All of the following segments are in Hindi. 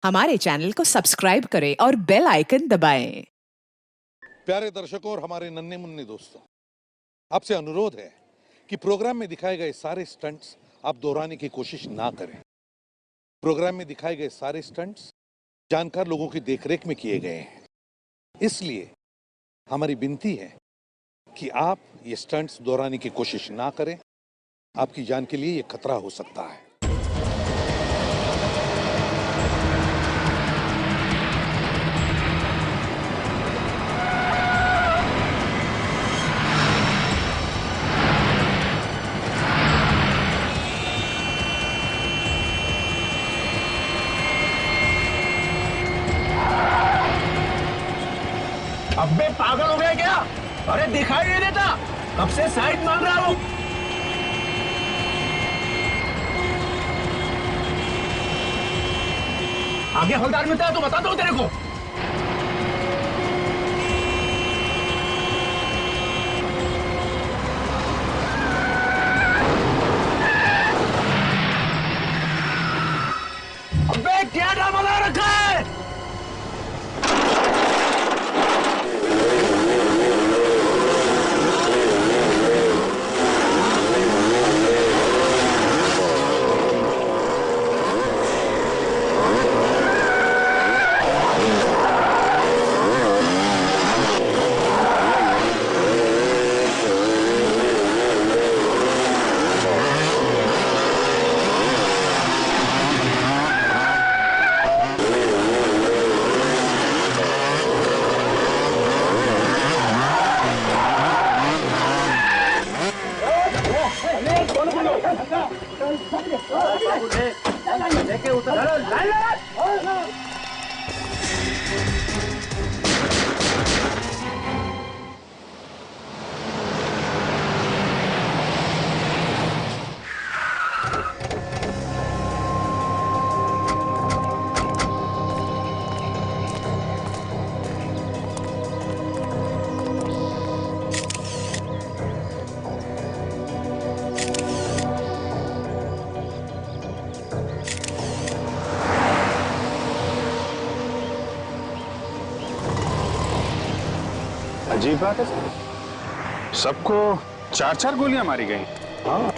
हमारे चैनल को सब्सक्राइब करें और बेल आइकन दबाएं। प्यारे दर्शकों और हमारे नन्हे मुन्ने दोस्तों, आपसे अनुरोध है कि प्रोग्राम में दिखाए गए सारे स्टंट्स आप दोहराने की कोशिश ना करें। प्रोग्राम में दिखाए गए सारे स्टंट्स जानकार लोगों की देखरेख में किए गए हैं, इसलिए हमारी विनती है कि आप ये स्टंट्स दोहराने की कोशिश ना करें। आपकी जान के लिए ये खतरा हो सकता है। अबे पागल हो गया क्या? अरे दिखाई नहीं देता, कब से साइड मांग रहा हूं। आगे हवलदार मिलता है तो बताता हूं तेरे को। अबे क्या ड्रामा लगा रखा है? अजीब बात है, सबको चार चार गोलियां मारी गई। हाँ,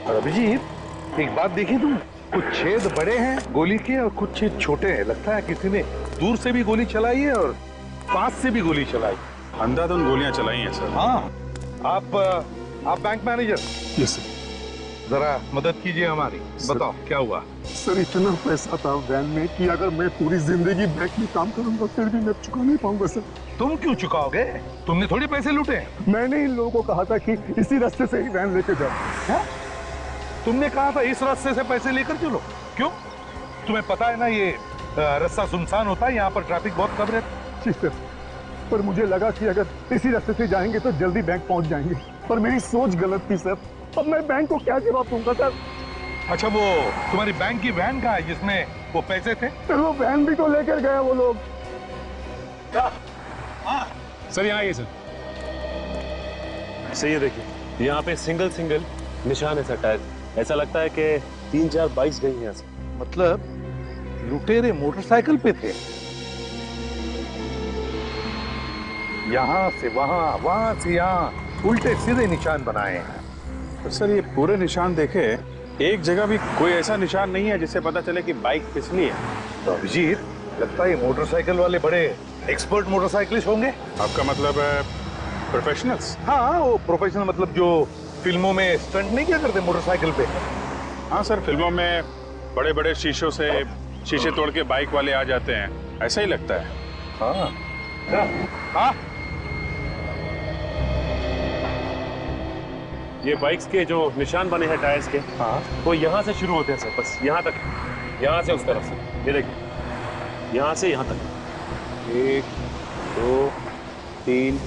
और अभिजीत एक बात देखी तुम, कुछ छेद बड़े हैं गोली के और कुछ छेद छोटे हैं। लगता है किसी ने दूर से भी गोली चलाई है और पास से भी गोली चलाई। अंधाधुंध गोलियां चलाई हैं सर। हाँ, आप बैंक मैनेजर, यस सर। जरा मदद कीजिए हमारी। बताओ क्या हुआ? सर इतना पैसा था वैन में कि अगर मैं पूरी जिंदगी बैंक में काम करूंगा फिर भी मैं चुका नहीं पाऊंगा सर। तुम क्यों चुकाओगे? तुमने थोड़ी पैसे लूटे हैं। मैंने इन लोगों को कहा था कि इसी रास्ते से ही वैन लेके जाओ। हैं? तुमने कहा था इस रास्ते से पैसे लेकर चलो। क्यों? तुम्हें पता है ना ये रास्ता सुनसान होता है, यहाँ पर ट्रैफिक बहुत कम रहता है। जी सर, पर मुझे लगा कि अगर इसी रास्ते से जाएंगे तो जल्दी बैंक पहुंच जाएंगे, पर मेरी सोच गलत थी सर। अब मैं बैंक को क्या जवाब दूंगा सर? अच्छा, वो तुम्हारी बैंक की वैन कहाँ है जिसमें वो पैसे थे? सर वो वैन भी तो लेकर गया वो लोग। सर यहाँ आइए सर। सर ये देखिए, यहाँ पे सिंगल सिंगल निशान है सर टायर। ऐसा लगता है कि 3-4 बाइक्स गई हैं यहाँ से। मतलब लुटेरे मोटरसाइकिल पे थे, यहाँ से वहां, वहां से यहाँ, उल्टे सीधे निशान बनाए हैं। तो सर ये पूरे निशान देखे, एक जगह भी कोई ऐसा निशान नहीं है जिससे पता चले कि बाइक फिसली है। तो अभिजीत, लगता है ये मोटरसाइकिल वाले बड़े एक्सपर्ट मोटरसाइकिलिस्ट होंगे। आपका मतलब प्रोफेशनल्स? हाँ, वो प्रोफेशनल मतलब जो फिल्मों में स्टंट नहीं किया करते मोटरसाइकिल पे। हाँ सर, फिल्मों में बड़े बड़े शीशों से शीशे तोड़ के बाइक वाले आ जाते हैं, ऐसा ही लगता है। हाँ हाँ, ये बाइक्स के जो निशान बने हैं टायर्स के, हाँ, वो यहाँ से शुरू होते हैं सर, बस यहाँ तक। यहाँ से उस तरफ से, ये देखिए, यहाँ से यहाँ तक 1 2 3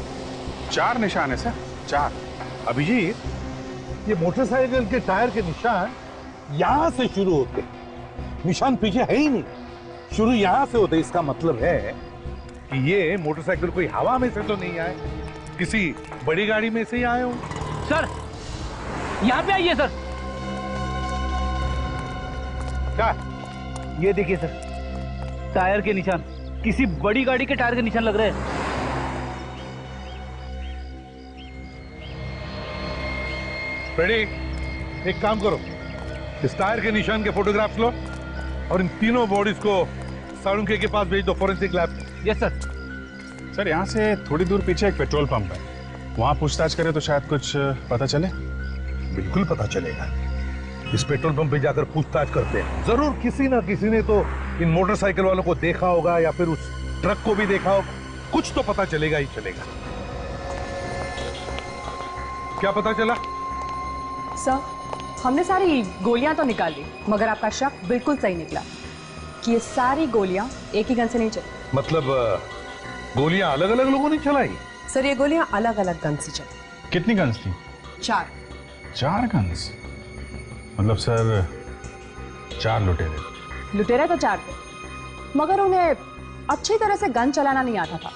4 निशान है सर, 4। अभिजीत, ये मोटरसाइकिल के टायर के निशान यहाँ से शुरू होते हैं, निशान पीछे है ही नहीं, शुरू यहाँ से होते। इसका मतलब है कि ये मोटरसाइकिल कोई हवा में से तो नहीं आए, किसी बड़ी गाड़ी में से ही आए हो। सर यहाँ पे आइए सर। क्या? ये देखिए सर, टायर के निशान, किसी बड़ी गाड़ी के टायर के निशान लग रहे हैं। फ्रेडी, एक काम करो, इस टायर के निशान के फोटोग्राफ्स लो और इन तीनों बॉडीज को साळुंखे के पास भेज दो, forensic lab. Yes sir. Sir यहाँ से थोड़ी दूर पीछे एक पेट्रोल पंप है, वहाँ पूछताछ करें तो शायद कुछ पता चले। बिल्कुल पता चलेगा। इस पेट्रोल पंप पे जाकर पूछताछ करते हैं, जरूर किसी ना किसी ने तो इन मोटरसाइकिल वालों को देखा होगा या फिर उस ट्रक को भी देखा होगा। कुछ तो पता चलेगा ही चलेगा। क्या पता चला? सर, हमने सारी गोलियां तो निकाली, मगर आपका शक बिल्कुल सही निकला कि ये सारी गोलियां एक ही गन से नहीं चली। मतलब गोलियां अलग अलग लोगों ने चलाई? सर, ये गोलियां अलग अलग गन से चली। कितनी गन्स थी? 4। 4 गन्स? मतलब सर 4 लुटेरे? लुटेरे तो 4 थे, मगर उन्हें अच्छी तरह से गन चलाना नहीं आता था।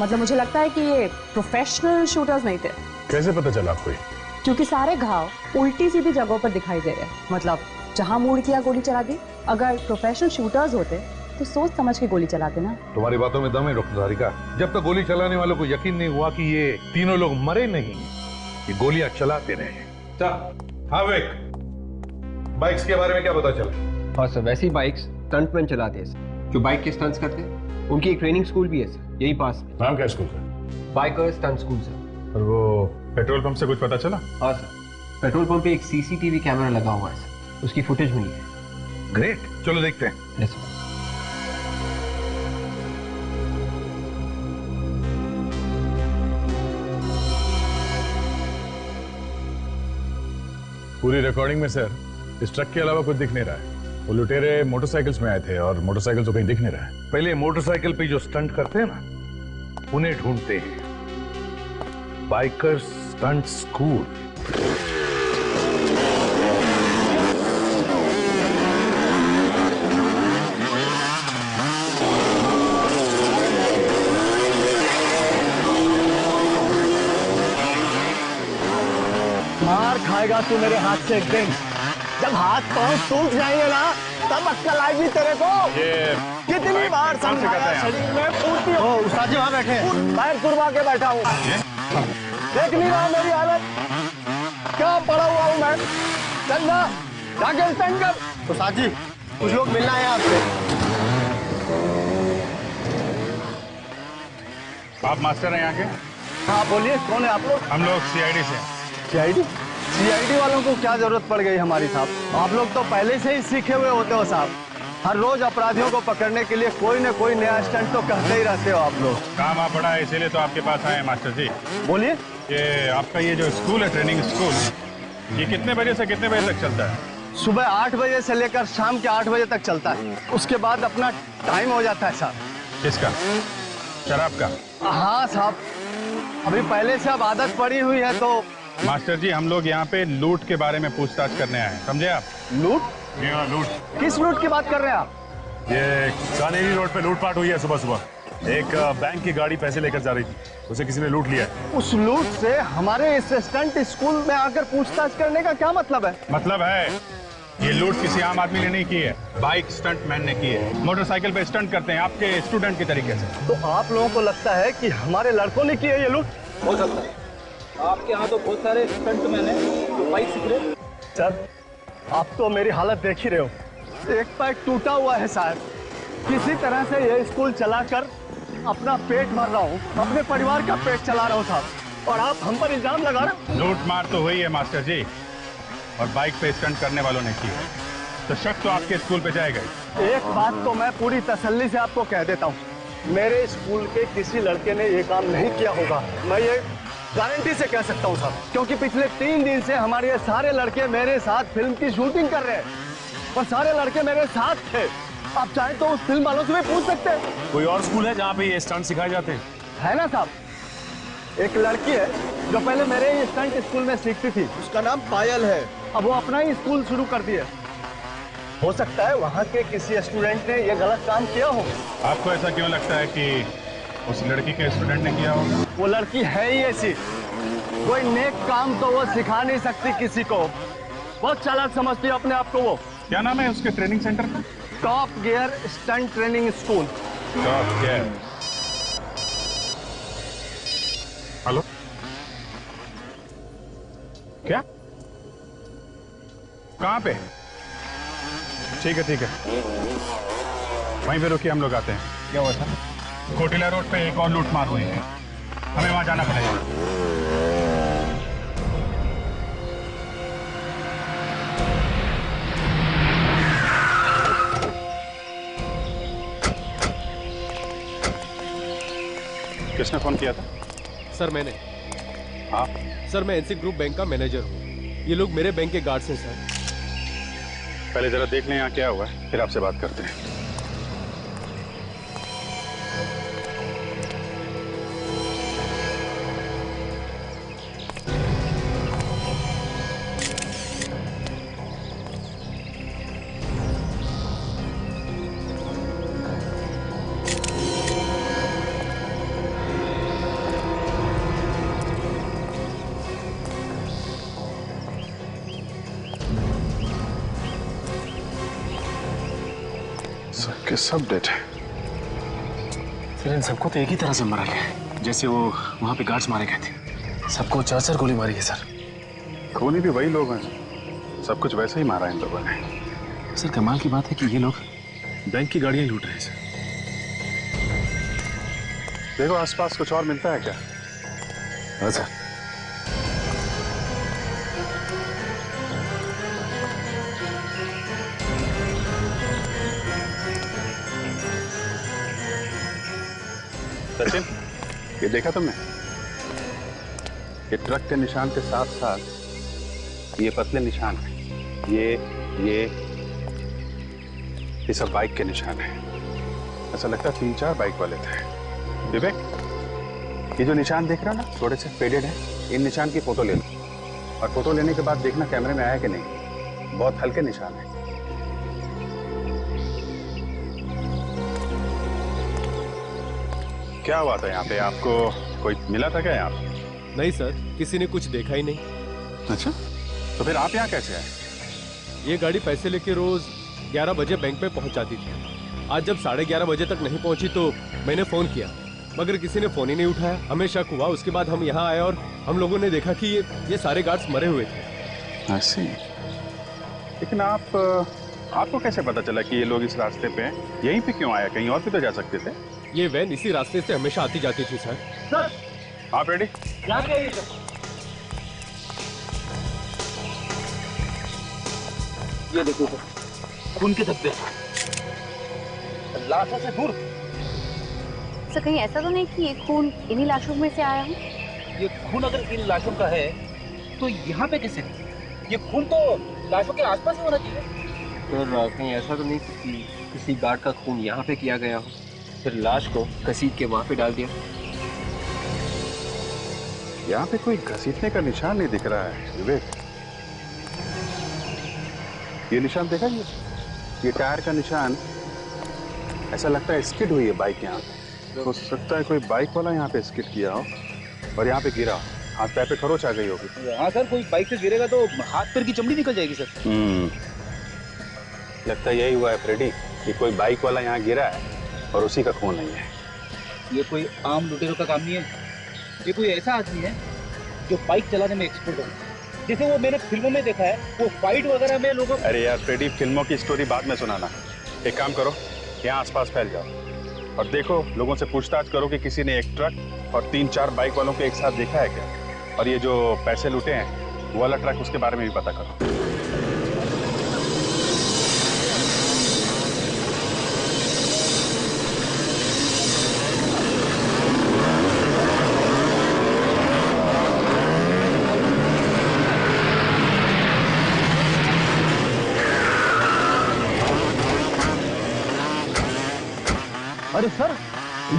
मतलब मुझे लगता है कि ये प्रोफेशनल शूटर्स नहीं थे। कैसे पता चला आपको? क्योंकि सारे घाव उल्टी सीधी जगहों पर दिखाई दे रहे हैं। मतलब जहां मूड किया गोली चला दी। अगर प्रोफेशनल शूटर्स होते तो सोच समझ के गोली चलाते ना। तुम्हारी बातों में दम है डॉक्टर धारिका। जब तक गोली चलाने वालों को यकीन नहीं हुआ कि ये तीनों लोग मरे नहीं, ये गोलियां चलाते रहे। हाँ विक, बाइक्स के बारे में क्या पता चला? हाँ सर, वैसी बाइक्स स्टंटमैन चलाते हैं सर, जो बाइक के स्टंट्स करते हैं। उनकी एक ट्रेनिंग स्कूल भी है सर, यही पास में। नाम क्या स्कूल का? Biker stunt school sir. और वो पेट्रोल पंप से कुछ पता चला? हाँ सर, पेट्रोल पंप पे एक सीसीटीवी कैमरा लगा हुआ है सर, उसकी फुटेज मिली है। ग्रेट, चलो देखते हैं। Yes sir. पूरी रिकॉर्डिंग में सर इस ट्रक के अलावा कुछ दिख नहीं रहा है। वो लुटेरे मोटरसाइकिल्स में आए थे और मोटरसाइकिल तो कहीं दिख नहीं रहा है। पहले मोटरसाइकिल पे जो स्टंट करते हैं ना, उन्हें ढूंढते हैं। Biker stunt school. मार खाएगा तू मेरे हाथ से एक दिन। जब हाथ पांव टूट जाएंगे ना, तब अक्कल आएगी तेरे को। ये कितनी बार समझाया, शरीर में पूर्ति हो। उस्ताद जी वहां बैठे, पैर कुरबा के बैठा हूँ। देख नहीं रहा मेरी हालत, क्या पड़ा हुआ हूँ मैं। चल ना, जाके स्टैंड कर। उस्ताद जी, कुछ लोग मिलना है आपसे। आप मास्टर हैं यहाँ के? हाँ बोलिए, कौन है आप लोग? हम लोग सीआईडी से हैं। सीआईडी? सीआईडी वालों को क्या जरूरत पड़ गई हमारी साहब? आप लोग तो पहले से ही सीखे हुए होते हो साहब। हर रोज अपराधियों को पकड़ने के लिए कोई न कोई नया स्टंट तो करते ही रहते हो आप लोग। काम आप पड़ा है इसीलिए तो आपके पास आए हैं मास्टर जी। बोलिए। ये आपका ये जो स्कूल है, ट्रेनिंग स्कूल, ये कितने बजे से कितने बजे तक चलता है? सुबह 8 बजे से लेकर शाम के 8 बजे तक चलता है। उसके बाद अपना टाइम हो जाता है साहब। किसका? शराब का? हाँ साहब, अभी पहले से अब आदत पड़ी हुई है तो। मास्टर जी, हम लोग यहाँ पे लूट के बारे में पूछताछ करने आए हैं, समझे आप? लूट? लूट। किस लूट की बात कर रहे हैं आप? ये कानेरी रोड पे लूटपाट हुई है सुबह सुबह। एक बैंक की गाड़ी पैसे लेकर जा रही थी, उसे किसी ने लूट लिया है। उस लूट से हमारे इस स्टंट स्कूल में आकर पूछताछ करने का क्या मतलब है? मतलब है ये लूट किसी आम आदमी ने नहीं की है, बाइक स्टंट मैन ने की है। मोटरसाइकिल पे स्टंट करते हैं आपके स्टूडेंट की तरीके से। तो आप लोगों को लगता है कि हमारे लड़कों ने की है ये लूट? हो सकता है। आपके यहाँ तो बहुत सारे स्टंट मैन हैं जो बाइक सीख रहे। सर, आप तो मेरी हालत देख ही रहे हो। एक पैर टूटा हुआ है साहब। किसी तरह से ये स्कूल चलाकर अपना पेट भर रहा हूँ, अपने परिवार का पेट चला रहा हूँ साहब, और आप हम पर इल्जाम लगा रहे हो। लूट मार तो हुई है मास्टर जी, और बाइक पे स्टंट करने वालों ने की है, तो शक तो आपके स्कूल पे जाएगा ही। एक बात तो मैं पूरी तसल्ली से आपको कह देता हूँ, मेरे स्कूल के किसी लड़के ने ये काम नहीं किया होगा। मैं ये गारंटी से कह सकता हूँ साहब, क्योंकि पिछले 3 दिन से हमारे ये सारे लड़के मेरे साथ फिल्म की शूटिंग कर रहे हैं, और सारे लड़के मेरे साथ थे। आप चाहे तो उस फिल्म वालों से भी पूछ सकते हैं। कोई और स्कूल है जहाँ पे ये स्टंट सिखाए जाते हैं? है ना साहब, एक लड़की है जो पहले मेरे ही स्टंट स्कूल में सीखती थी, उसका नाम पायल है। अब वो अपना ही स्कूल शुरू कर दिया। हो सकता है वहाँ के किसी स्टूडेंट ने ये गलत काम किया हो। आपको ऐसा क्यों लगता है कि उस लड़की के स्टूडेंट ने किया होगा? वो लड़की है ही ऐसी, कोई नेक काम तो वो सिखा नहीं सकती किसी को। बहुत चालाक समझती है अपने आप को वो। क्या नाम है उसके ट्रेनिंग सेंटर का? Top gear stunt training school. Top gear. Hello, क्या? कहाँ पे? ठीक है, वहीं पे रुकिए, हम लोग आते हैं। क्या हुआ था? कोटिला रोड पे एक और लूट मार हुई है, हमें वहां जाना पड़ेगा। किसने फोन किया था? सर मैंने। हाँ सर मैं एनसी ग्रुप बैंक का मैनेजर हूँ। ये लोग मेरे बैंक के गार्ड्स हैं सर। पहले जरा देख लें यहाँ क्या हुआ है, फिर आपसे बात करते हैं। सबके सब डेड है। फिर इन सबको तो एक ही तरह से मारा गया है, जैसे वो वहां पे गार्ड्स मारे गए थे। सबको 4-4 गोली मारी है सर। खूनी भी वही लोग हैं, सब कुछ वैसे ही मारा इन लोगों ने। सर कमाल की बात है कि ये लोग बैंक की गाड़ियां लूट रहे हैं सर। देखो आसपास कुछ और मिलता है क्या? हाँ सर। सचिन, ये देखा तुमने? ये ट्रक के निशान के साथ साथ ये पतले निशान हैं। ये सब बाइक के निशान हैं। ऐसा लगता है 3-4 बाइक वाले थे। विवेक, ये जो निशान देख रहे हो ना, थोड़े से फेडेड है, इन निशान की फोटो ले लो और फोटो लेने के बाद देखना कैमरे में आया कि नहीं। बहुत हल्के निशान है। क्या हुआ था यहाँ पे? आपको कोई मिला था क्या यहाँ पे? नहीं सर, किसी ने कुछ देखा ही नहीं। अच्छा, तो फिर आप यहाँ कैसे आए? ये गाड़ी पैसे लेके रोज 11 बजे बैंक पे पहुंच जाती थी। आज जब 11:30 बजे तक नहीं पहुंची तो मैंने फोन किया, मगर किसी ने फोन ही नहीं उठाया। हमें शक हुआ, उसके बाद हम यहाँ आए और हम लोगों ने देखा कि ये सारे गार्ड्स मरे हुए थे। ऐसे? लेकिन आपको कैसे पता चला कि ये लोग इस रास्ते पे हैं? यहीं पे क्यों आया? कहीं और भी तो जा सकते थे। ये वैन इसी रास्ते से हमेशा आती जाती थी सर। सर आप रेडी? यहाँ पे आइए सर। ये देखो सर, खून के धब्बे, लाशों से दूर। सर कहीं ऐसा तो नहीं कि ये खून इन्हीं लाशों में से आया हो? ये खून अगर इन लाशों का है तो यहाँ पे कैसे? ये खून तो लाशों के आसपास ही होना चाहिए। सर कहीं ऐसा तो नहीं कि किसी गार्ड का खून यहाँ पे किया गया हो, फिर लाश को घसीट के वहां पे डाल दिया? यहाँ पे कोई घसीटने का निशान नहीं दिख रहा है विवेक। ये निशान देखा? ये टायर का निशान, ऐसा लगता है स्किड हुई है बाइक यहाँ पे। हो सकता है कोई बाइक वाला यहाँ पे स्किड किया हो और यहाँ पे गिरा हो, हाथ पैर पे खरोच आ गई होगी। हाँ सर, कोई बाइक से गिरेगा तो हाथ पैर की चमड़ी निकल जाएगी सर। लगता है यही हुआ है फ्रेडी, कि कोई बाइक वाला यहाँ गिरा है और उसी का खून नहीं है। ये कोई आम लुटेरों का काम नहीं है। ये कोई ऐसा आदमी है जो बाइक चलाने में एक्सपर्ट है। जैसे वो मैंने फिल्मों में देखा है, वो फाइट वगैरह में लोगों। अरे यार फ्रेडी, फिल्मों की स्टोरी बाद में सुनाना। एक काम करो, यहाँ आसपास फैल जाओ और देखो, लोगों से पूछताछ करो कि किसी ने एक ट्रक और 3-4 बाइक वालों को एक साथ देखा है क्या, और ये जो पैसे लूटे हैं वो वाला ट्रक, उसके बारे में भी पता करो। अरे सर,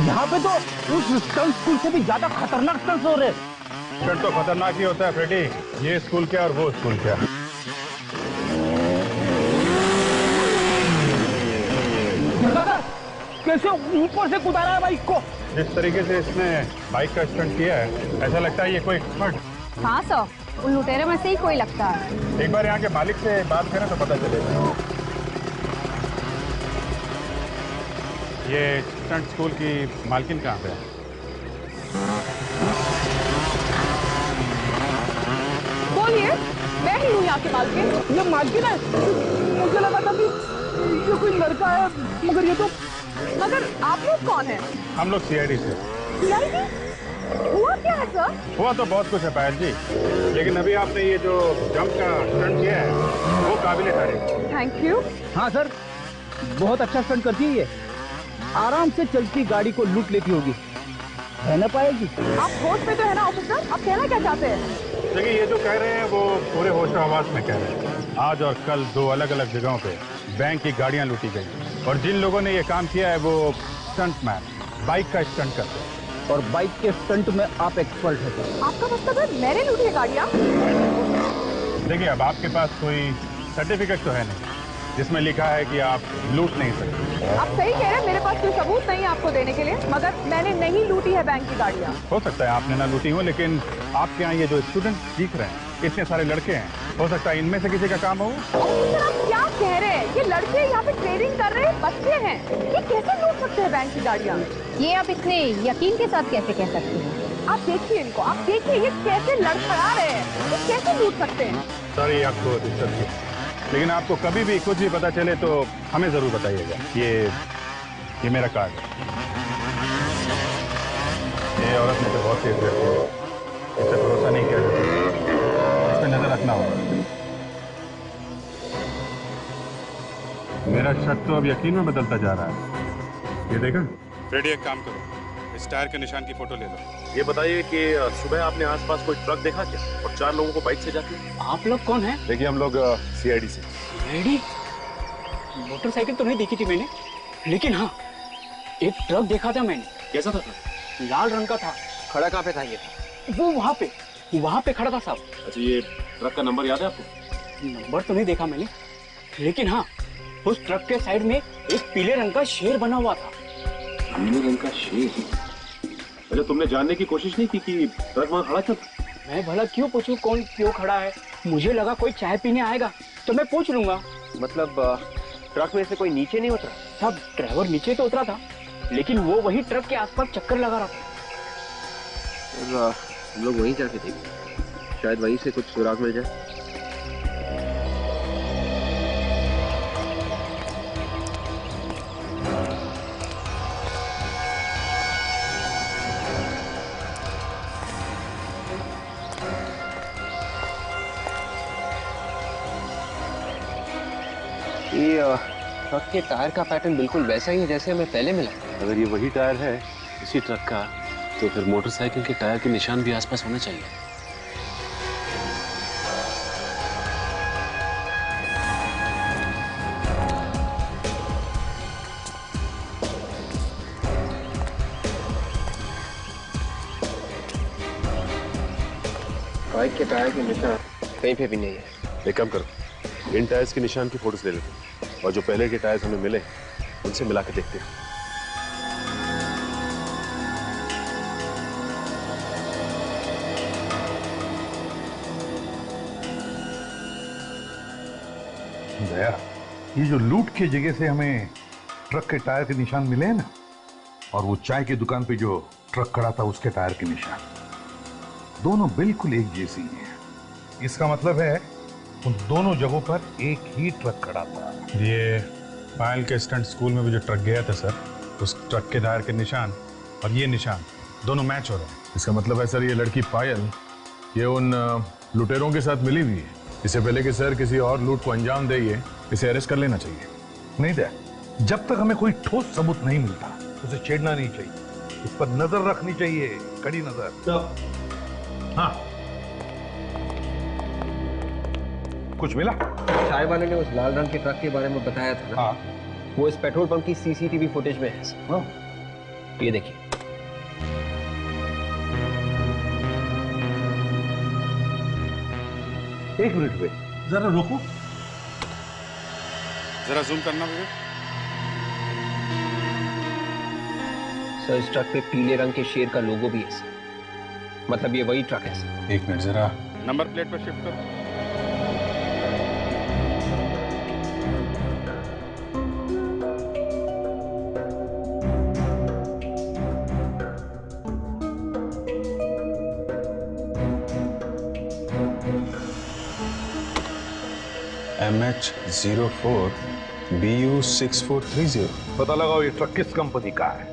यहाँ पे तो उस स्टंट स्कूल से भी ज्यादा खतरनाक स्टंट्स हो रहे हैं। स्टंट तो खतरनाक ही होता है फ्रेडी, ये स्कूल क्या और वो स्कूल क्या। कैसे ऊपर से कुदारा है बाइक को? जिस तरीके से इसने बाइक का स्टंट किया है, ऐसा लगता है ये कोई एक्सपर्ट। हाँ सर, उन लुटेरे में से ही कोई लगता है। एक बार यहाँ के मालिक से बात करें तो पता चलेगा। ये स्टंट स्कूल की मालकिन कहाँ पे है? बोलिए, मैं ही हूँ यहाँ की मालकिन। ये मालकिन है? मुझे लगा था कि ये कोई लड़का है, मगर ये तो। मगर आप लोग कौन हैं? हम लोग सीआईडी से। सीआईडी? हुआ क्या है सर? हुआ तो बहुत कुछ है पायल जी, लेकिन अभी आपने ये जो जंप का स्टंट किया है वो काबिले तारीफ। Thank you. हाँ सर, बहुत अच्छा स्टंट करती है ये। आराम से चलती गाड़ी को लूट लेती होगी, है ना पायल जी? आप होश पे तो है ना ऑफिसर? आप कहना क्या चाहते हैं? देखिए, ये जो कह रहे हैं वो पूरे होश आवाज में कह रहे हैं। आज और कल 2 अलग-अलग जगहों पे बैंक की गाड़ियां लूटी गई और जिन लोगों ने ये काम किया है वो स्टंटमैन, बाइक का स्टंट करते हैं। और बाइक के स्टंट में आप एक्सपर्ट हैं सर। आपका मतलब है मैंने लूटी है गाड़ियाँ? देखिए, अब आपके पास कोई सर्टिफिकेट तो है नहीं जिसमें लिखा है कि आप लूट नहीं सकते। आप सही कह रहे हैं, मेरे पास कोई सबूत नहीं है आपको देने के लिए, मगर मैंने नहीं लूटी है बैंक की गाड़ियाँ। हो सकता है आपने ना लूटी हो, लेकिन आपके यहाँ ये जो स्टूडेंट सीख रहे हैं, इतने सारे लड़के हैं, हो सकता है इनमें से किसी का काम हो। सर, आप क्या कह रहे हैं? ये लड़के यहाँ पे ट्रेडिंग कर रहे हैं, बच्चे हैं, ये कैसे लूट सकते हैं बैंक की गाड़ियाँ? ये आप इतने यकीन के साथ कैसे कह सकते हैं? आप देखिए इनको, आप देखिए ये कैसे लड़खड़ा रहे हैं, ये कैसे लूट सकते हैं? सॉरी आपको डिस्टर्ब किया, लेकिन आपको कभी भी कुछ भी पता चले तो हमें जरूर बताइएगा। ये मेरा कार्ड है। ये औरत मुझे बहुत तेज करती है, इस पे भरोसा नहीं किया जाता, इस पे नजर रखना होगा। मेरा शक तो अब यकीन में बदलता जा रहा है। ये देखा? रेडी, एक काम करो, इस टायर के निशान की फोटो ले लो। ये बताइए कि सुबह आपने आसपास कोई ट्रक देखा क्या, और 4 लोगों को बाइक से जाते? आप लोग कौन हैं? देखिए, हम लोग सीआईडी से। रेडी? मोटरसाइकिल तो नहीं देखी थी मैंने, लेकिन हाँ, एक ट्रक देखा था मैंने। कैसा था? लाल रंग का था। खड़ा कहाँ पे था ये? वो वहाँ पे खड़ा था साहब। अच्छा, ये ट्रक का नंबर याद है आपको? नंबर तो नहीं देखा मैंने, लेकिन हाँ, उस ट्रक के साइड में एक पीले रंग का शेर बना हुआ था। पीले रंग का शेर? अच्छा, तुमने जानने की कोशिश नहीं की कि ट्रक वहाँ खड़ा क्यों था? मैं भला क्यों पूछूं कौन क्यों खड़ा है? मुझे लगा कोई चाय पीने आएगा तो मैं पूछ लूंगा। मतलब ट्रक में से कोई नीचे नहीं उतरा? साहब, ड्राइवर नीचे तो उतरा था, लेकिन वो वही ट्रक के आसपास चक्कर लगा रहा था। और हम लोग वहीं जाके देखें, शायद वहीं से कुछ सुराग मिल जाए। ये ट्रक के टायर का पैटर्न बिल्कुल वैसा ही है जैसे हमें पहले मिला। अगर ये वही टायर है इसी ट्रक का, तो फिर मोटरसाइकिल के टायर के निशान भी आसपास होने चाहिए। बाइक के टायर के निशान कहीं पे भी नहीं है। एक काम करो, इन टायर्स के निशान की फोटोज ले लेते हैं और जो पहले के टायर्स हमें मिले उनसे मिला के देखते हैं। दया, ये जो लूट की जगह से हमें ट्रक के टायर के निशान मिले हैं ना, और वो चाय की दुकान पे जो ट्रक खड़ा था उसके टायर के निशान, दोनों बिल्कुल एक जैसी हैं। इसका मतलब है उन दोनों जगहों पर एक ही ट्रक खड़ा था। ये पायल के स्टंट स्कूल में भी जो ट्रक गया था सर, उस ट्रक के टायर के निशान और ये निशान दोनों मैच हो रहे हैं। इसका मतलब है सर, ये लड़की पायल ये उन लुटेरों के साथ मिली हुई है। इससे पहले कि सर किसी और लूट को अंजाम दे, इसे अरेस्ट कर लेना चाहिए। नहीं दया, जब तक हमें कोई ठोस सबूत नहीं मिलता उसे छेड़ना नहीं चाहिए, इस पर नजर रखनी चाहिए, कड़ी नजर। हाँ, कुछ मिला? चाय वाले ने उस लाल रंग के ट्रक के बारे में बताया था ना? हाँ। वो इस पेट्रोल पंप की सीसीटीवी फुटेज में है। ये देखिए। एक मिनट पे जरा रुको, जरा जूम करना मुझे। सर, इस ट्रक पे पीले रंग के शेर का लोगो भी है सर। मतलब ये वही ट्रक है सर। एक मिनट, जरा नंबर प्लेट पर शिफ्ट करो। MH04BU6430। पता लगाओ ये ट्रक किस कंपनी का है।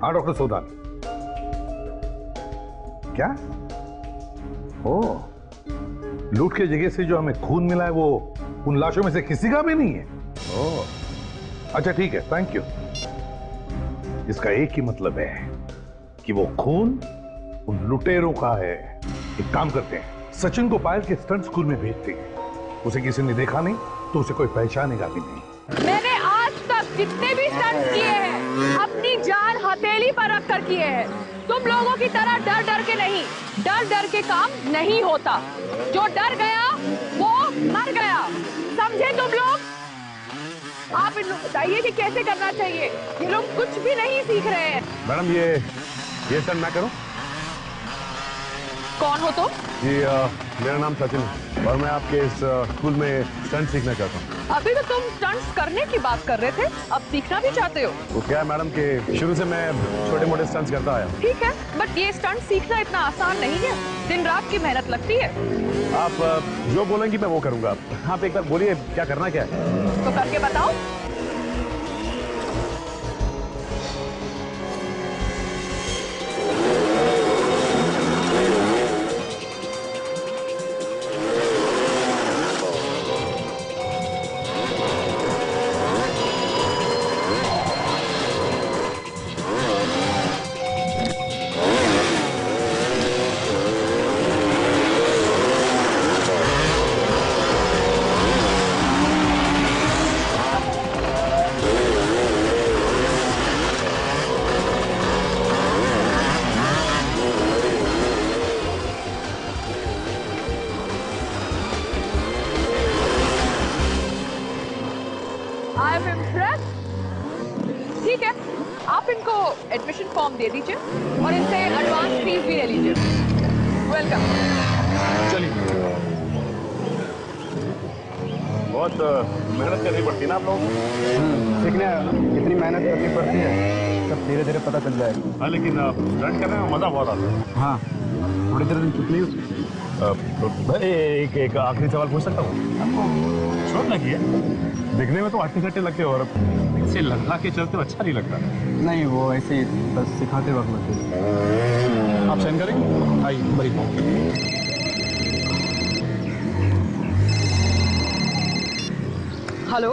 हाँ डॉक्टर सोदान, क्या? ओ, लूट की जगह से जो हमें खून मिला है वो उन लाशों में से किसी का भी नहीं है। ओ, अच्छा ठीक है, थैंक यू। इसका एक ही मतलब है कि वो खून उन लुटेरों का है। एक काम करते हैं, सचिन को पायल के स्टंट स्कूल में भेजते हैं। उसे किसी ने देखा नहीं तो उसे कोई पहचानेगा भी नहीं। मैंने आज तक जितने भी स्टंट किए हैं अपनी जान हथेली पर रख कर किए हैं। तुम लोगों की तरह डर डर के नहीं, डर डर के काम नहीं होता। जो डर गया वो मर गया, समझे तुम लोग? आप इन लोग बताइए कि कैसे करना चाहिए। ये लोग कुछ भी नहीं सीख रहे हैं। मैडम ये स्टंट मैं करूं? कौन हो तुम? जी मेरा नाम सचिन है और मैं आपके इस स्कूल में स्टंट सीखना चाहता हूँ। अभी तो तुम स्टंट्स करने की बात कर रहे थे, अब सीखना भी चाहते हो? वो क्या है मैडम कि शुरू से मैं छोटे मोटे स्टंट्स करता आया हूँ। ठीक है, बट ये स्टंट सीखना इतना आसान नहीं है, दिन रात की मेहनत लगती है। आप जो बोलेंगी मैं वो करूंगा। आप एक बार बोलिए क्या करना क्या है? तो करके बताओ। I am impressed. ठीक है, आप इनको एडमिशन फॉर्म दे दीजिए और इनसे एडवांस फीस भी ले लीजिए। वेलकम। चलिए, बहुत मेहनत करनी पड़ती है ना आप लोग। सीखने कितनी मेहनत करनी पड़ती है सब धीरे धीरे पता चल जाएगा। हाँ लेकिन स्टंट करने में मजा बहुत आता है। हाँ थोड़ी देर कितनी एक आखिरी सवाल पूछ सकता हूँ? आपको चोट लगी है? दिखने में तो आटे सट्टे लगते हो और इसे लगा के चलते हो अच्छा नहीं लगता। नहीं वो ऐसे ही बस सिखाते वक्त लगते। आप साइन करेंगे? आइए बड़ी हेलो,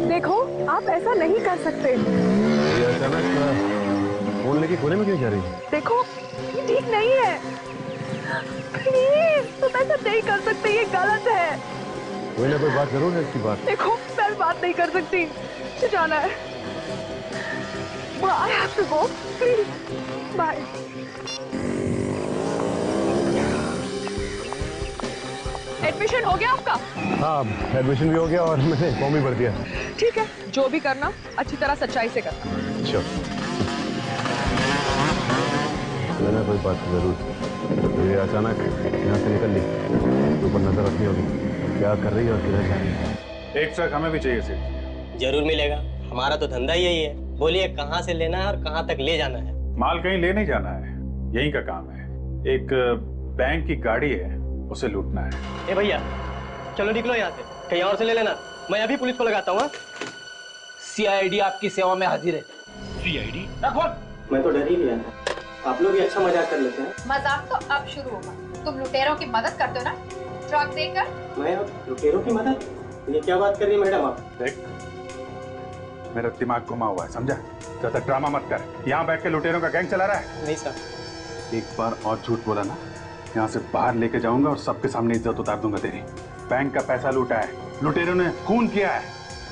देखो आप ऐसा नहीं कर सकते। अचानक फोन लेके कोने में क्यों जा रही है? देखो ये ठीक नहीं है, प्लीज तुम ऐसा नहीं कर सकते, ये गलत है। कोई ना कोई बात जरूर है इसकी बात। देखो मैं बात नहीं कर सकती, मुझे जाना है। I have to go, please. Bye. Admission हो गया आपका? हाँ एडमिशन भी हो गया और मैंने फॉर्म भी भर दिया। ठीक है, जो भी करना अच्छी तरह सच्चाई से करना। श्योर। मैंने कोई बात जरूर। ये अचानक यहाँ से निकल ली तो ऊपर नजर रखनी होगी क्या कर रही है और किधर जा रही है। एक ट्रक हमें भी चाहिए सेठ। जरूर मिलेगा, हमारा तो धंधा यही है। बोलिए कहाँ से लेना है और कहाँ तक ले जाना है? माल कहीं ले नहीं जाना है, यहीं का काम है। एक बैंक की गाड़ी है, उसे लूटना है। ए भैया चलो निकलो यहाँ से, कहीं और से ले लेना, मैं अभी पुलिस को लगाता हूँ। CID आपकी सेवा में हाजिर है। CID? मैं तो डर ही गया था, आप लोग भी अच्छा मजाक कर लेते हैं। मजाक तो अब शुरू होगा। तुम लुटेरों की मदद करते हो ना ट्रक देकर। मैं लुटेरों की मदद? ये क्या बात कर रही है मैडम आप? देख मेरा दिमाग घुमा हुआ है, समझा? ज्यादा ड्रामा मत कर। यहाँ बैठ के लुटेरों का गैंग चला रहा है? नहीं सर। एक बार और झूठ बोला ना, यहाँ से बाहर लेके जाऊंगा और सबके सामने इज्जत उतार दूंगा तेरी। बैंक का पैसा लूटा है, लुटेरों ने खून किया है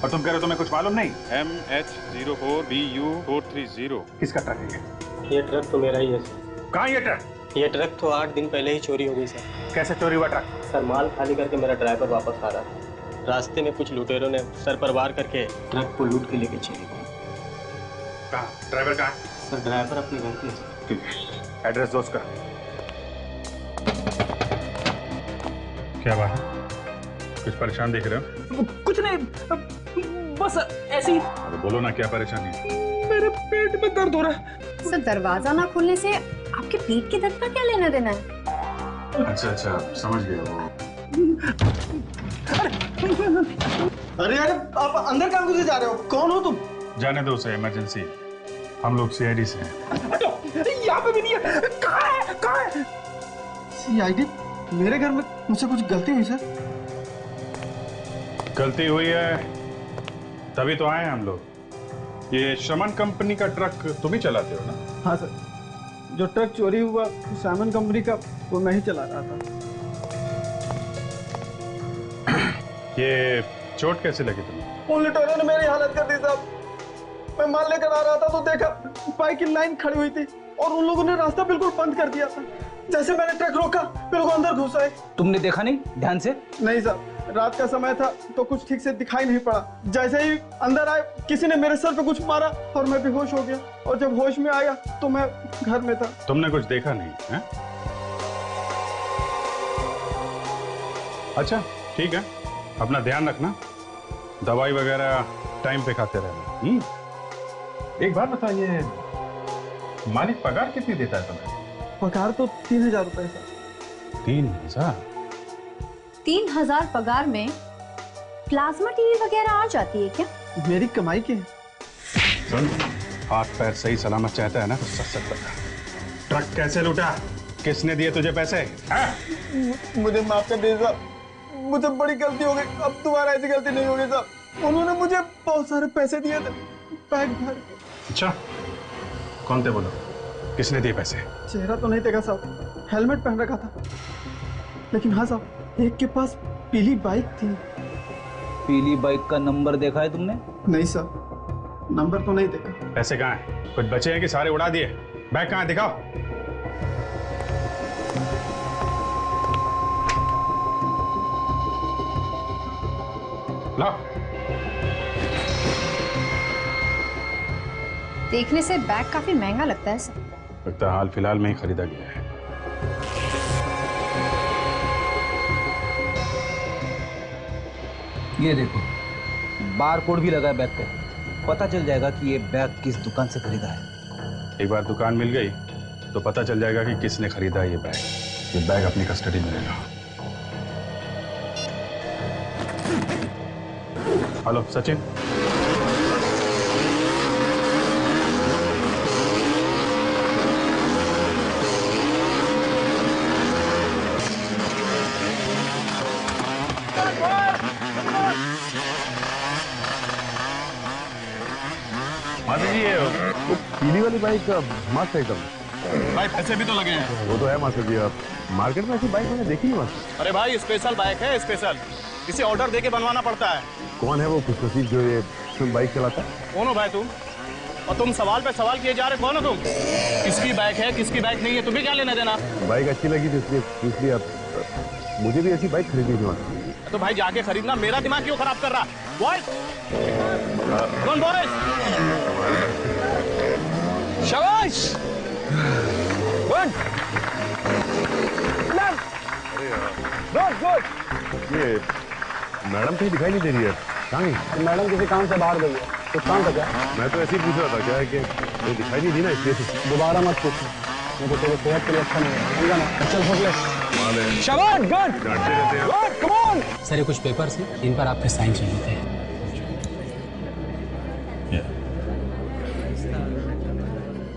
और तुम कह रहे हो तुम्हें कुछ मालूम नहीं? MH04BU430। किसका ट्रक है ये ट्रक तो मेरा ही है। कहाँ ये ट्रक? ये ट्रक तो 8 दिन पहले ही चोरी हो गई सर। कैसे चोरी हुआ ट्रक? सर माल खाली करके मेरा ड्राइवर वापस आ रहा था, रास्ते में कुछ लुटेरों ने सर पर वार करके ट्रक को लूट के लेके चले गए। कहाँ? ड्राइवर कहाँ? सर ड्राइवर अपने घर पे। एड्रेस दो उसका। क्या बात है? कुछ परेशान दिख रहे हो? कुछ नहीं, बस ऐसे ही। अरे बोलो ना क्या परेशानी है? मेरे पेट में दर्द हो रहा है। सर दरवाजा ना खुलने से आपके पेट के दर्द का क्या लेना देना है? अच्छा समझ गया। वो अरे यार आप अंदर कहाँ घुसे जा रहे हो? कौन हो तुम? जाने दो उसे, इमरजेंसी। हम लोग सीआईडी से हैं। यहाँ पे भी नहीं है। कहाँ है? कहाँ है? सीआईडी? मेरे घर में मुझसे कुछ गलती हुई सर? गलती हुई है तभी तो आए हैं हम लोग। ये शमन कंपनी का ट्रक तुम ही चलाते हो ना? हाँ सर, जो ट्रक चोरी हुआ सामान कंपनी का वो मैं ही चला रहा था। ये चोट कैसे लगी तुम्हें? उन लुटेरों ने मेरी हालत कर दी साहब। मैं माल लेकर आ रहा था तो देखा बाइक की लाइन खड़ी हुई थी और उन लोगों ने रास्ता बिल्कुल बंद कर दिया था। जैसे मैंने ट्रक रोका बिल्कुल अंदर घुस आए। तुमने देखा नहीं ध्यान से? नहीं साहब, रात का समय था तो कुछ ठीक से दिखाई नहीं पड़ा। जैसे ही अंदर आए किसी ने मेरे सर पे कुछ मारा और मैं बेहोश हो गया, और जब होश में आया तो मैं घर में था। तुमने कुछ देखा नहीं है? अच्छा ठीक है, अपना ध्यान रखना, दवाई वगैरह टाइम पे खाते रहना। एक बात बताइए, मालिक पगार कितनी देता है तुम्हें? पगार तो 3000 रुपए सर। 3000? 3000 पगार में प्लाज्मा टीवी वगैरह आ जाती है क्या? मेरी कमाई की है। सुन, हाथ पैर सही सलामत चाहता है ना तो सच सच बता, ट्रक कैसे लूटा? किसने दिए तुझे पैसे? मुझे माफ कर दीजिए साहब, मुझे बड़ी गलती हो गई। अब दोबारा ऐसी गलती नहीं होगी साहब। उन्होंने मुझे बहुत सारे पैसे दिए थे बैग भर। अच्छा, कौन थे बोलो, किसने दिए पैसे? चेहरा तो नहीं देखा साहब, हेलमेट पहन रखा था। लेकिन हाँ साहब, एक के पास पीली बाइक थी। पीली बाइक का नंबर देखा है तुमने? नहीं सर, नंबर तो नहीं देखा। पैसे कहाँ हैं? कुछ बचे हैं कि सारे उड़ा दिए? बैग कहाँ है, दिखाओ। लाओ। देखने से बैग काफी महंगा लगता है सर। लगता है हाल फिलहाल में ही खरीदा गया है। ये देखो, बार कोड भी लगा है बैग पे। पता चल जाएगा कि ये बैग किस दुकान से खरीदा है। एक बार दुकान मिल गई तो पता चल जाएगा कि किसने खरीदा है ये बैग। ये बैग अपनी कस्टडी में रहेगा। हेलो सचिन। माता जी, ये पीली वाली बाइक मस्त है एकदम। भाई पैसे भी तो लगे हैं। वो तो है मास्टर जी, आप मार्केट में ऐसी बाइक मैंने देखी नहीं मास्टर। अरे भाई स्पेशल बाइक है, स्पेशल। इसे ऑर्डर देके बनवाना पड़ता है। कौन है वो खुशनसीब जो ये बाइक चलाता है? कौन हो भाई तुम? और तुम सवाल पे सवाल किए जा रहे, कौन हो तुम? किसकी बाइक है, किसकी बाइक नहीं है, तुम्हें क्या लेना देना? बाइक अच्छी लगी थी इसलिए अब मुझे भी ऐसी बाइक खरीदनी थी मास्टर। तो भाई जाके खरीदना, मेरा दिमाग क्यों खराब कर रहा? बॉयज, कौन बॉयज? शाबाश, गुड, गुड, गुड। ये मैडम कहीं दिखाई नहीं दे रही है, कहाँ गई? मैडम किसी काम से बाहर गई है। कुछ काम था क्या? मैं तो ऐसे ही पूछ रहा था, क्या है कि वो दिखाई नहीं दी ना इसलिए। दोबारा मत पूछो, मुझे तेरे सेहत के लिए अच्छा नहीं है। समझा ना? चल फोकस। शाबाश, गुड, डांटते रहते हैं। Good, come on. सर ये कुछ पेपर्स हैं, इन पर आपके साइन चाहिए थे।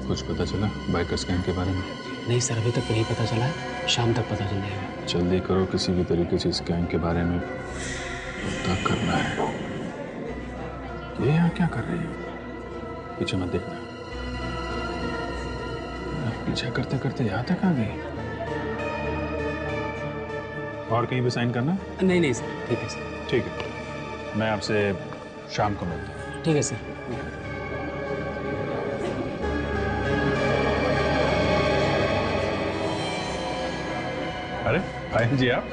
कुछ पता चला बाइकर्स गैंग के बारे में? नहीं सर, अभी तक नहीं पता चला है, शाम तक पता चल जाएगा। जल्दी करो, किसी भी तरीके से इस गैंग के बारे में पता करना है। ये यहाँ क्या कर रही है? पीछे मत देखना। पीछे करते करते यहाँ तक आ गई। और कहीं भी साइन करना? नहीं नहीं सर, ठीक है सर। ठीक है, मैं आपसे शाम को मिलता हूँ। ठीक है सर। अरे आयन जी, आप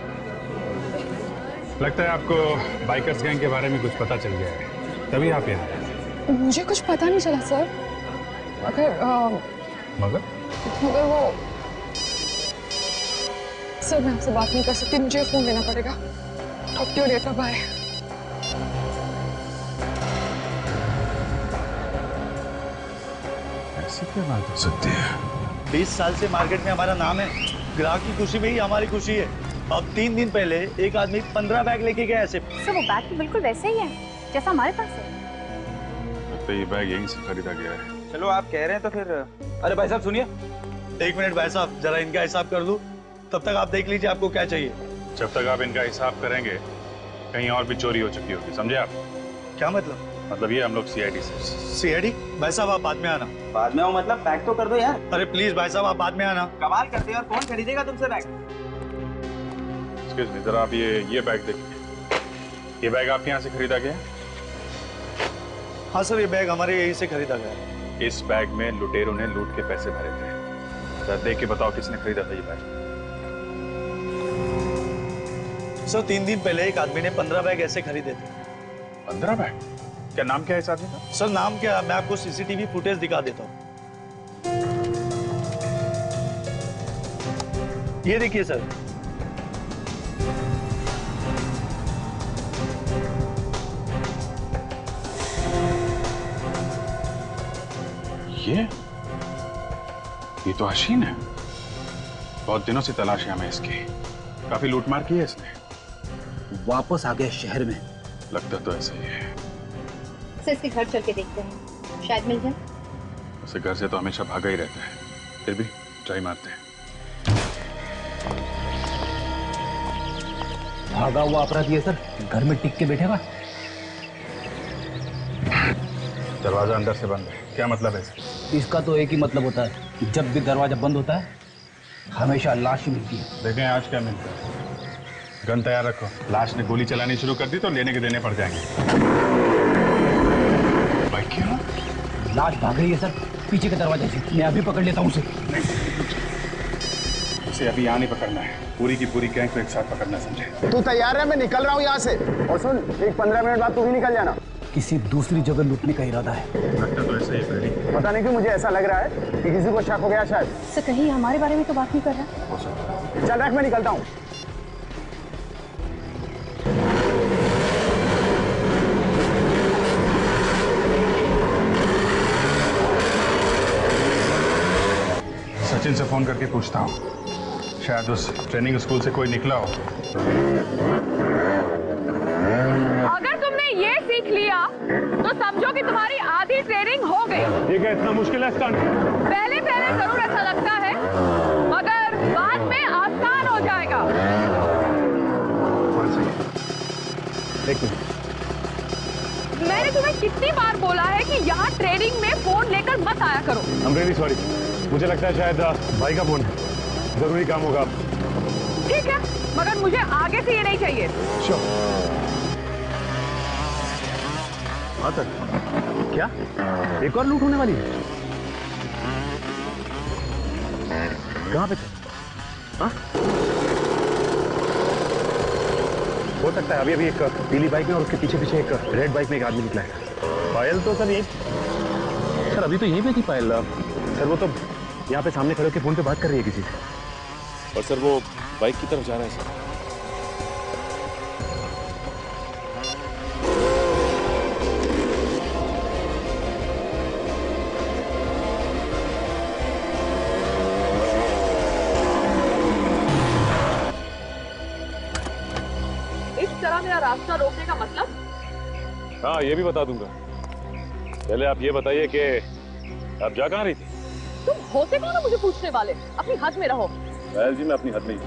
लगता है आपको बाइकर्स गैंग के बारे में कुछ पता चल गया है, तभी आप यहाँ आए। मुझे कुछ पता नहीं चला सर, मगर वो सर, मैं आपसे बात नहीं कर सकती, मुझे फोन लेना पड़ेगा। Talk to you later, bye. ऐसी क्या बात हो सकती है? 20 साल से मार्केट में हमारा नाम है, ग्राहक की खुशी में ही हमारी खुशी है। अब 3 दिन पहले एक आदमी 15 बैग लेके गया ऐसे। सर वो बैग तो बिल्कुल वैसे ही है जैसा हमारे पास है। तो ये बैग यहीं से खरीदा गया है। चलो आप कह रहे हैं तो फिर। अरे भाई साहब सुनिए। 1 मिनट भाई साहब, जरा इनका हिसाब कर दूं, तब तक आप देख लीजिए आपको क्या चाहिए। जब तक आप इनका हिसाब करेंगे कहीं और भी चोरी हो चुकी होगी, समझे आप? क्या मतलब? मतलब ये हम लोग सीआईडी से। सीआईडी? भाई साहब आप बाद में आना। बाद में आओ मतलब पैक तो कर दो यार। अरे प्लीज भाई साहब आप बाद में आना। कमाल करते हैं, और कौन खरीदेगा तुमसे बैग? एक्सक्यूज मी, जरा आप ये बैग देखिए। ये बैग आपके यहाँ से खरीदा गया? हाँ सर, ये बैग हमारे यहीं से खरीदा गया। इस बैग में लुटेरों ने लूट के पैसे भरे थे। जरा देख के बताओ किसने खरीदा था ये बैग? सर 3 दिन पहले एक आदमी ने 15 बैग ऐसे खरीदे थे। 15 बैग? क्या नाम क्या है इस आदमी का? सर नाम क्या, मैं आपको सीसीटीवी फुटेज दिखा देता हूँ। ये देखिए सर। ये तो हसीन है। बहुत दिनों से तलाश है हमें इसकी। काफी लूटमार की है इसने। वापस आ गए शहर में। लगता तो ऐसा ही है। सर इसके घर चल के देखते हैं, शायद मिल जाए। उसे घर से तो हमेशा भागा ही रहता है, फिर भी ट्राई मारते हैं। भागा हुआ अपराधी है सर, घर में टिक के बैठेगा। दरवाजा अंदर से बंद है, क्या मतलब है इसका? तो एक ही मतलब होता है, जब भी दरवाजा बंद होता है हमेशा लाश ही मिलती है। देखें आज क्या मिलता है। गन तैयार रखो, लाश ने गोली चलानी शुरू कर दी तो लेने के देने पड़ जाएंगे। भाई क्यों? लाश भाग रही है सर, पीछे के दरवाजे से। मैं अभी पकड़ लेता हूँ उसे। उसे अभी यहाँ नहीं पकड़ना है, पूरी की पूरी गैंग को एक साथ पकड़ना, समझे? तू तैयार है? मैं निकल रहा हूँ यहाँ से। और सुन, एक 15 मिनट बाद तू भी निकल जाना। किसी दूसरी जगह लूटने का इरादा है। लगता तो ऐसा ही है। पता नहीं क्यों मुझे ऐसा लग रहा है कि किसी को शक हो गया शायद। सर कहीं हमारे बारे में तो बात नहीं कर रहा। हो सकता है। चल रख, मैं निकलता हूँ। सचिन से फोन करके पूछता हूँ, शायद उस ट्रेनिंग स्कूल से कोई निकला हो। अगर तुमने ये सीख लिया तो समझो कि तुम्हारी आधी ट्रेनिंग हो गई। ये क्या इतना मुश्किल है स्टंट? पहले पहले जरूर ऐसा लगता है, मगर बाद में आसान हो जाएगा। मैंने तुम्हें कितनी बार बोला है कि यहाँ ट्रेनिंग में फोन लेकर मत आया करो। I'm really sorry. मुझे लगता है शायद भाई का फोन है, जरूरी काम होगा। ठीक है, मगर मुझे आगे से ये नहीं चाहिए। क्या एक और लूट होने वाली है? कहाँ पे थे? हाँ? हो सकता है अभी अभी एक पीली बाइक में और उसके पीछे पीछे एक रेड बाइक में एक आदमी निकला है। पायल तो सर सर अभी तो यहीं पे थी पायल। सर वो तो यहाँ पे सामने खड़े होकर फोन पे बात कर रही है किसी से। और सर वो बाइक की तरफ जा रहा है सर। इस तरह मेरा रास्ता रोकने का मतलब? हाँ ये भी बता दूंगा। पहले आप ये बताइए कि आप जा कहाँ रही थी? तुम होते कौन हो मुझे पूछने वाले? अपनी हद में रहो। पायल जी मैं अपनी हद में ही।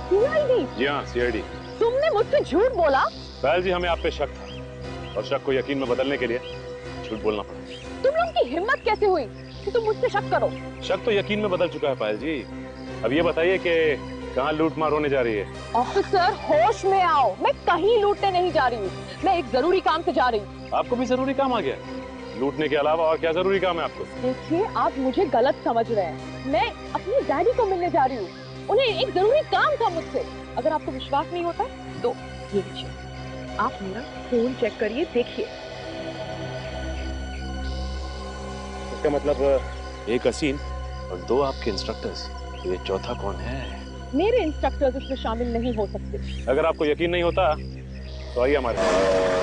सीआईडी? जी हाँ सीआईडी। तुमने मुझसे झूठ बोला? पायल जी हमें आप पे शक था और शक को यकीन में बदलने के लिए झूठ बोलना पड़ा। तुम लोगों की हिम्मत कैसे हुई कि तुम मुझसे शक करो? शक तो यकीन में बदल चुका है पायल जी। अब ये बताइए कि कहाँ लूट मार होने जा रही है? ऑफिसर होश में आओ, मैं कहीं लूटने नहीं जा रही हूँ, मैं एक जरूरी काम से जा रही हूँ। आपको भी जरूरी काम आ गया? लूटने के अलावा और क्या जरूरी काम है आपको? देखिए आप मुझे गलत समझ रहे हैं। मैं अपनी डैडी को मिलने जा रही हूँ, उन्हें एक जरूरी काम था मुझसे। अगर आपको विश्वास नहीं होता तो ये लीजिए, आप मेरा फोन चेक करिए, देखिए। इसका मतलब एक हसीन और 2 आपके इंस्ट्रक्टर्स, ये चौथा कौन है? मेरे इंस्ट्रक्टर्स इसमें शामिल नहीं हो सकते। अगर आपको यकीन नहीं होता तो आइए हमारे साथ।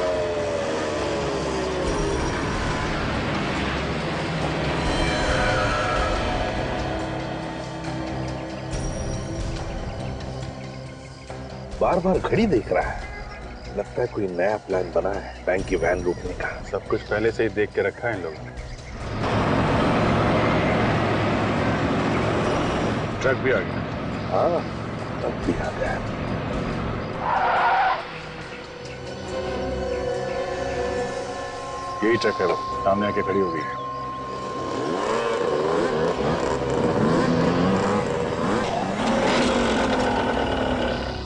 बार बार घड़ी देख रहा है। लगता है कोई नया प्लान बना है बैंक की वैन रोकने का। सब कुछ पहले से ही देख के रखा है इन लोगों ने। ट्रक भी आ गया। हाँ, ट्रक भी आ गया। यही ट्रक है, वो सामने आके खड़ी हो गई है।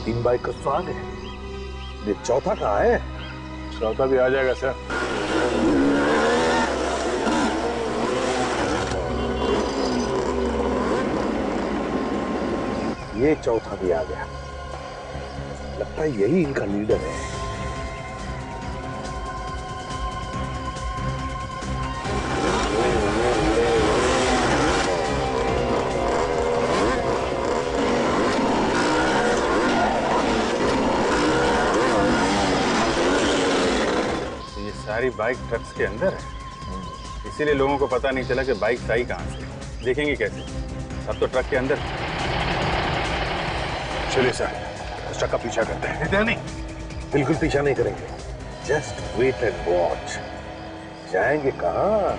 तीन बाइक तो आ गए, ये चौथा कहाँ है? चौथा भी आ जाएगा सर। ये चौथा भी आ गया। लगता है यही इनका लीडर है। सारी बाइक ट्रक्स के अंदर है, इसीलिए लोगों को पता नहीं चला कि बाइक आई कहां से। देखेंगे कैसे? अब तो ट्रक के अंदर। चलिए सर, इस ट्रक का पीछा करते हैं। नहीं, बिल्कुल पीछा नहीं करेंगे। Just wait and watch. जाएंगे कहाँ?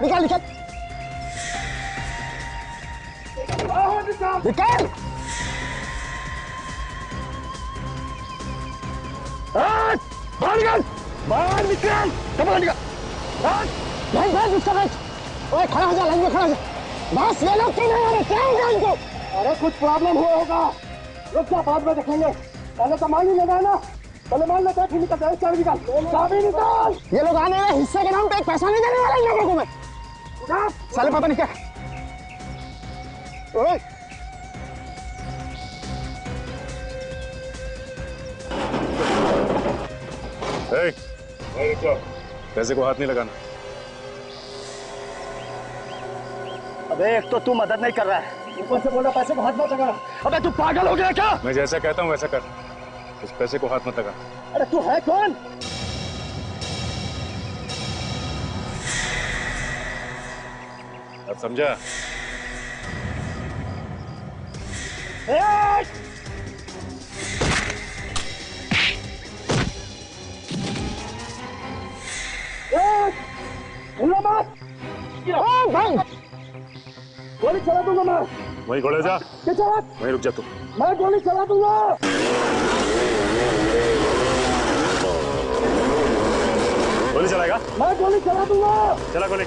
निकाल निकाल निकाल। बाहर निकाल, बाहर निकाल, बाहर निकाल। भाई भाई उसका भाई, ओए खड़ा हो जा, लाइन में खड़ा हो जा। बस ये लोग क्यों नहीं आ रहे? क्या हो गया इनको? अरे कुछ प्रॉब्लम हुआ होगा, रुक जा, बाद में देखेंगे। पहले तो मान ही लेना ना, पहले मान लेते हैं, फिर निकलते हैं। चाबी निकाल, चाबी निकाल। ये लोग आने वाले हिस्से के नाम पे एक पैसा नहीं देने वाला इन लोगों को मैं। साले पता नहीं क्या। ओए पैसे को हाथ नहीं लगाना। अबे एक तो तू मदद नहीं कर रहा है, ऊपर से बोल रहा पैसे को हाथ मत लगा। अबे तू पागल हो गया क्या? मैं जैसा कहता हूँ वैसा कर, उस पैसे को हाथ मत लगा। अरे तू है कौन? अब समझा? भाई गोली चला दूंगा मैं। वहीं खड़े जा, वहीं रुक जा तू। मैं गोली चला दूंगा। गोली चलाएगा? मैं गोली चला दूंगा। चला गोली।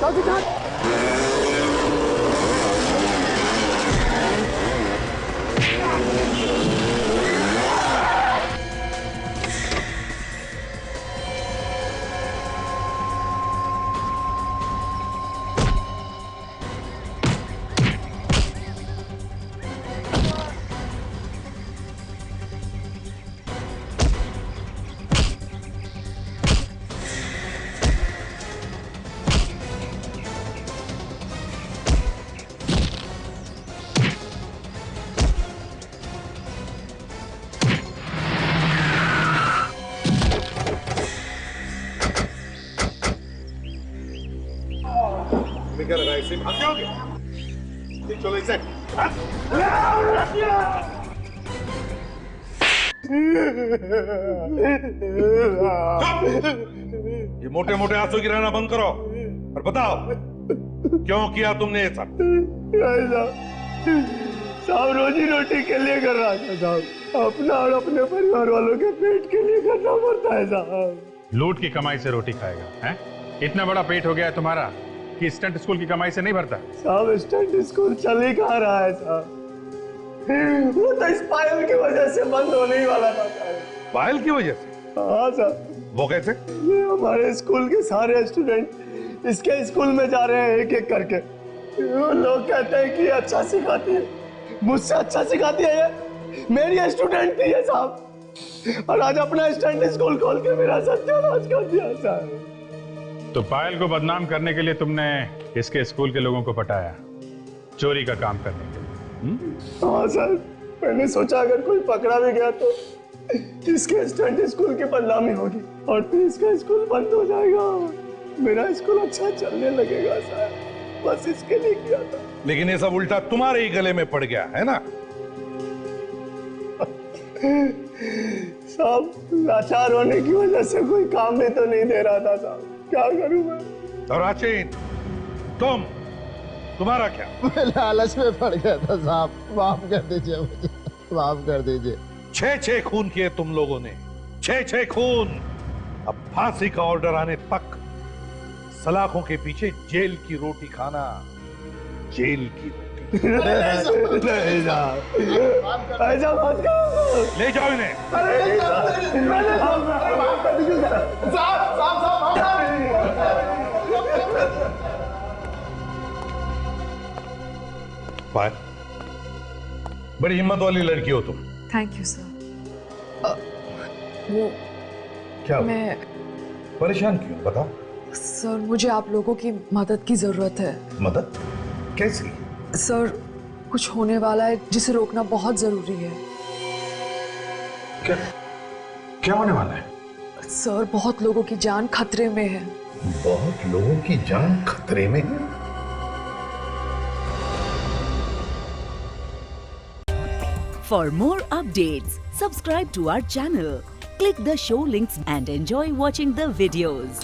क्या लगा इसे भाग जाओगे? चलो इसे। ये मोटे मोटे आंसू गिराना बंद करो और बताओ क्यों किया तुमने ये सब? साहब रोजी रोटी के लिए कर रहा था साहब, अपना और अपने परिवार वालों के पेट के लिए करना पड़ता है साहब। लूट की कमाई से रोटी खाएगा हैं? इतना बड़ा पेट हो गया है तुम्हारा कि स्टंट स्कूल की कमाई से नहीं भरता? साहब स्टंट स्कूल चल ही कहाँ रहा है साहब, वो तो इस पायल की वजह से बंद होने ही वाला था साहब। पायल की वजह से? हाँ साहब। वो कैसे? ये हमारे स्कूल के सारे स्टूडेंट इसके स्कूल में जा रहे हैं एक एक करके। वो लोग कहते हैं कि अच्छा सिखाती है, मुझसे अच्छा सिखाती है ये, मेरी स्टूडेंट थी ये साहब, और आज अपना स्टंट स्कूल खोल के मेरा सत्यानाश कर दिया साहब। तो पायल को बदनाम करने के लिए तुमने इसके स्कूल के लोगों को पटाया, चोरी का काम करने के लिए? हाँ सर, मैंने सोचा अगर कोई पकड़ा भी गया तो इसके स्टंट स्कूल की बदनामी होगी और फिर इसका स्कूल बंद हो जाएगा, मेरा स्कूल अच्छा चलने लगेगा सर, बस इसके लिए किया था। लेकिन ये सब उल्टा तुम्हारे ही गले में पड़ गया है ना? साहब लाचार होने की वजह से कोई काम भी तो नहीं दे रहा था साहब, क्या करूं मैं? और राचिन, तुम्हारा क्या? मैं लालच में पड़ गया था साहब, माफ कर दीजिए मुझे, माफ कर दीजिए। 6 खून किए तुम लोगों ने, 6 खून। अब फांसी का ऑर्डर आने तक सलाखों के पीछे जेल की रोटी खाना, जेल की रोटी। नहीं साहब, ऐसा मत करो। ले जाओ इन्हें। पायल, बड़ी हिम्मत वाली लड़की हो तुम। Thank you sir. वो क्या मैं परेशान क्यों, बताओ। सर मुझे आप लोगों की मदद की जरूरत है। मदद? कैसी? सर कुछ होने वाला है जिसे रोकना बहुत जरूरी है। क्या होने वाला है? सर बहुत लोगों की जान खतरे में है। बहुत लोगों की जान खतरे में है? For more updates, subscribe to our channel, click the show links and enjoy watching the videos.